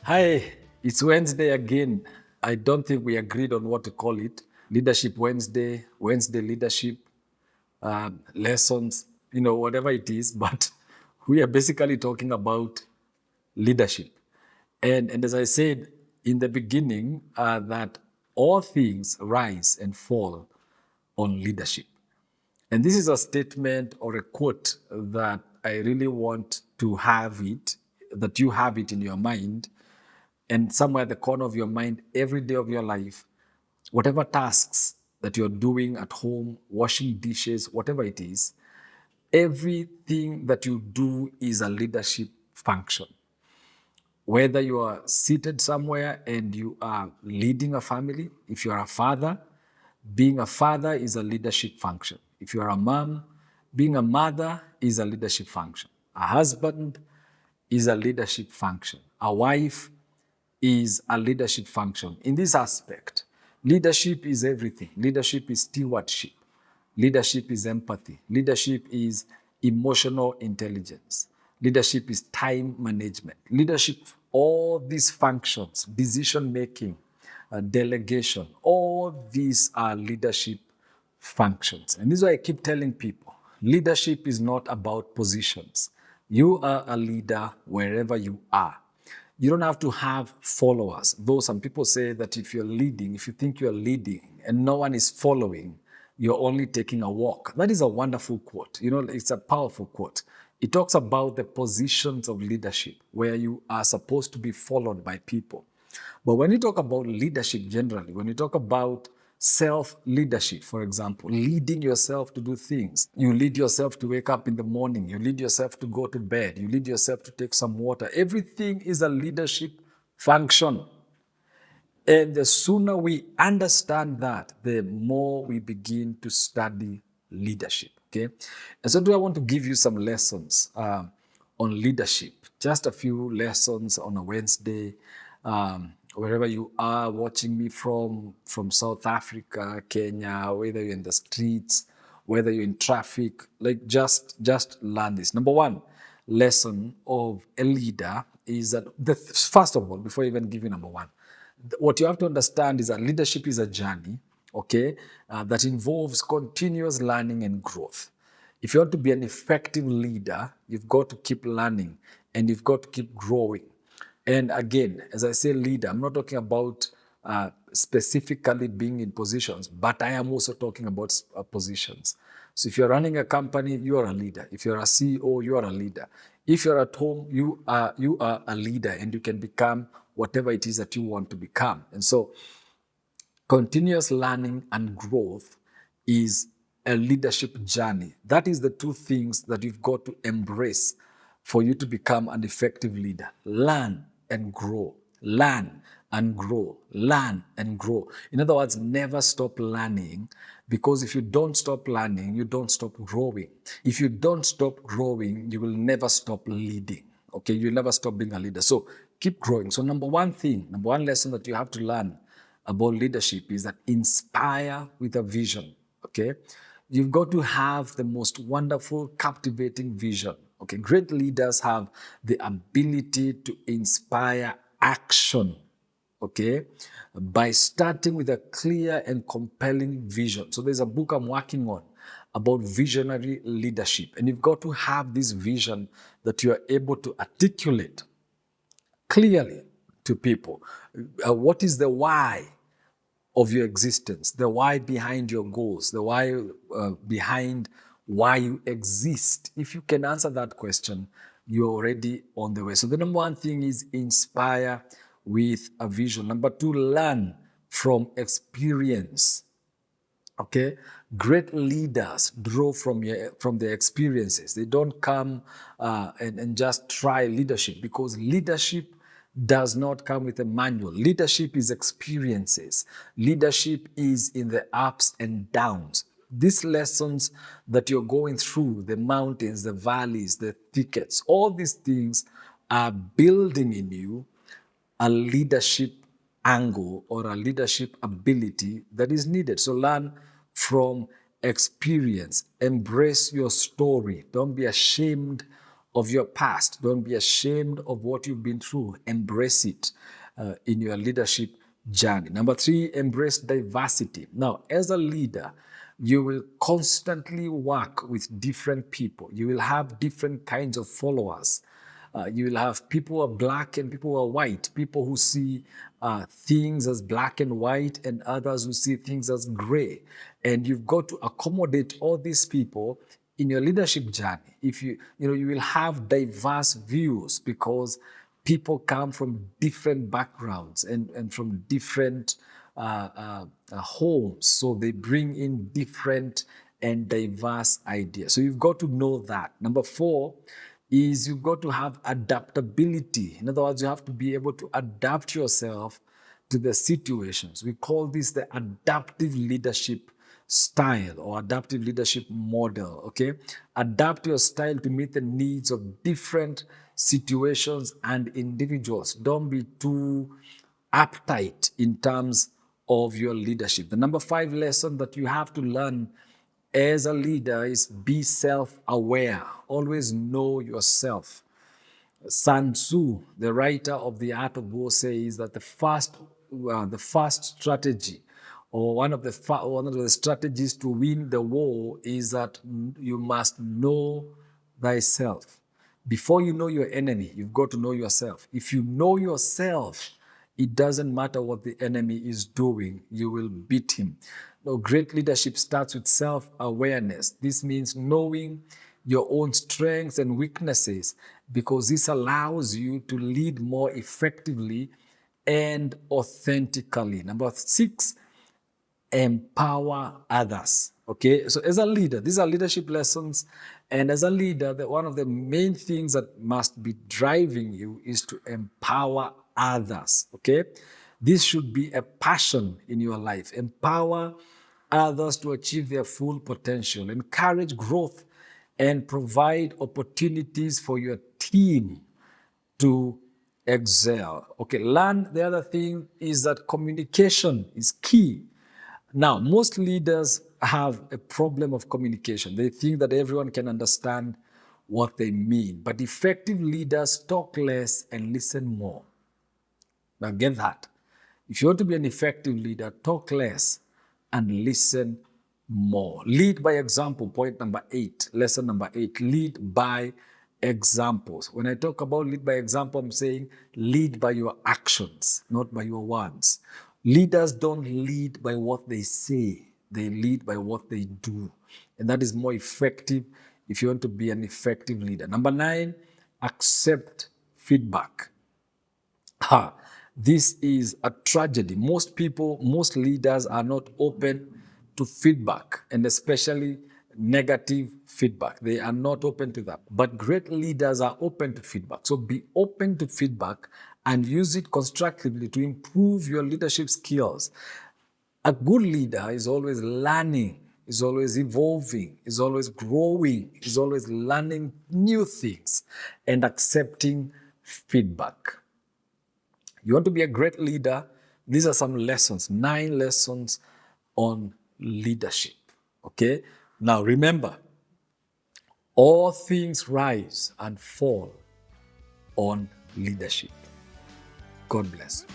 Hi, it's Wednesday again. I don't think we agreed on what to call it. Leadership Wednesday, Wednesday leadership, lessons, whatever it is. But we are basically talking about leadership. And as I said in the beginning, that all things rise and fall on leadership. And this is a statement or a quote that I really want to have it, that you have it in your mind and somewhere at the corner of your mind every day of your life, whatever tasks that you're doing at home, washing dishes, whatever it is, everything that you do is a leadership function. Whether you are seated somewhere and you are leading a family, if you are a father, being a father is a leadership function. If you are a mom, being a mother is a leadership function. A husband is a leadership function. A wife is a leadership function. In this aspect, leadership is everything. Leadership is stewardship. Leadership is empathy. Leadership is emotional intelligence. Leadership is time management. Leadership, all these functions, decision making, delegation, all these are leadership functions. And this is why I keep telling people leadership is not about positions. You are a leader wherever you are. You don't have to have followers. Though some people say that if you're leading, if you think you're leading and no one is following, you're only taking a walk. That is a wonderful quote. It's a powerful quote. It talks about the positions of leadership where you are supposed to be followed by people. But when you talk about leadership generally, when you talk about self-leadership, for example, leading yourself to do things, you lead yourself to wake up in the morning, you lead yourself to go to bed, you lead yourself to take some water. Everything is a leadership function. And the sooner we understand that, the more we begin to study leadership. Okay? And so, I want to give you some lessons on leadership. Just a few lessons on a Wednesday. Wherever you are watching me from South Africa, Kenya, whether you're in the streets, whether you're in traffic, like just learn this. Number one lesson of a leader is that first of all, before I even give you number one, what you have to understand is that leadership is a journey, okay, that involves continuous learning and growth. If you want to be an effective leader, you've got to keep learning and you've got to keep growing. And again, as I say leader, I'm not talking about specifically being in positions, but I am also talking about positions. So if you're running a company, you are a leader. If you're a CEO, you are a leader. If you're at home, you are a leader and you can become whatever it is that you want to become. And so continuous learning and growth is a leadership journey. That is the two things that you've got to embrace for you to become an effective leader. Learn and grow. Learn and grow. Learn and grow. In other words, never stop learning, because if you don't stop learning, you don't stop growing. If you don't stop growing, you will never stop leading. Okay, you'll never stop being a leader. So keep growing. So number one lesson that you have to learn about leadership is that inspire with a vision. Okay, you've got to have the most wonderful, captivating vision. Okay, great leaders have the ability to inspire action. Okay, by starting with a clear and compelling vision. So there's a book I'm working on about visionary leadership, and you've got to have this vision that you are able to articulate clearly to people. What is the why of your existence, the why behind your goals, the why behind why you exist? If you can answer that question, you're already on the way. So the number one thing is inspire with a vision. Number two, learn from experience. Okay, great leaders draw from their experiences. They don't come and just try leadership, because leadership does not come with a manual. Leadership is experiences. Leadership is in the ups and downs. These lessons that you're going through, the mountains, the valleys, the thickets, all these things are building in you a leadership angle or a leadership ability that is needed. So learn from experience. Embrace your story. Don't be ashamed of your past. Don't be ashamed of what you've been through. Embrace it in your leadership journey. Number 3, embrace diversity. Now, as a leader, you will constantly work with different people. You will have different kinds of followers. You will have people who are black and people who are white, people who see things as black and white and others who see things as gray. And you've got to accommodate all these people in your leadership journey. If you will have diverse views because people come from different backgrounds and from different homes. So they bring in different and diverse ideas. So you've got to know that. Number 4 is you've got to have adaptability. In other words, you have to be able to adapt yourself to the situations. We call this the adaptive leadership style or adaptive leadership model, okay? Adapt your style to meet the needs of different situations and individuals. Don't be too uptight in terms of your leadership. The number 5 lesson that you have to learn as a leader is be self-aware. Always know yourself. Sun Tzu, the writer of The Art of War, says that the first strategy, or one of the strategies to win the war, is that you must know thyself. Before you know your enemy, you've got to know yourself. If you know yourself, it doesn't matter what the enemy is doing, you will beat him. Now, great leadership starts with self-awareness. This means knowing your own strengths and weaknesses, because this allows you to lead more effectively and authentically. Number 6, empower others. Okay, so as a leader, these are leadership lessons. And as a leader, one of the main things that must be driving you is to empower others. Okay, this should be a passion in your life. Empower others to achieve their full potential, encourage growth, and provide opportunities for your team to excel. Okay, the other thing is that communication is key. Now, most leaders have a problem of communication. They think that everyone can understand what they mean. But effective leaders talk less and listen more. Now, get that. If you want to be an effective leader, talk less and listen more. Lead by example. Point number 8, lesson number 8, lead by examples. When I talk about lead by example, I'm saying lead by your actions, not by your words. Leaders don't lead by what they say. They lead by what they do. And that is more effective if you want to be an effective leader. Number 9, accept feedback. This is a tragedy. Most leaders are not open to feedback, and especially negative feedback. They are not open to that. But great leaders are open to feedback. So be open to feedback and use it constructively to improve your leadership skills. A good leader is always learning, is always evolving, is always growing, is always learning new things and accepting feedback. You want to be a great leader? These are some lessons, 9 lessons on leadership. Okay? Now remember, all things rise and fall on leadership. God bless.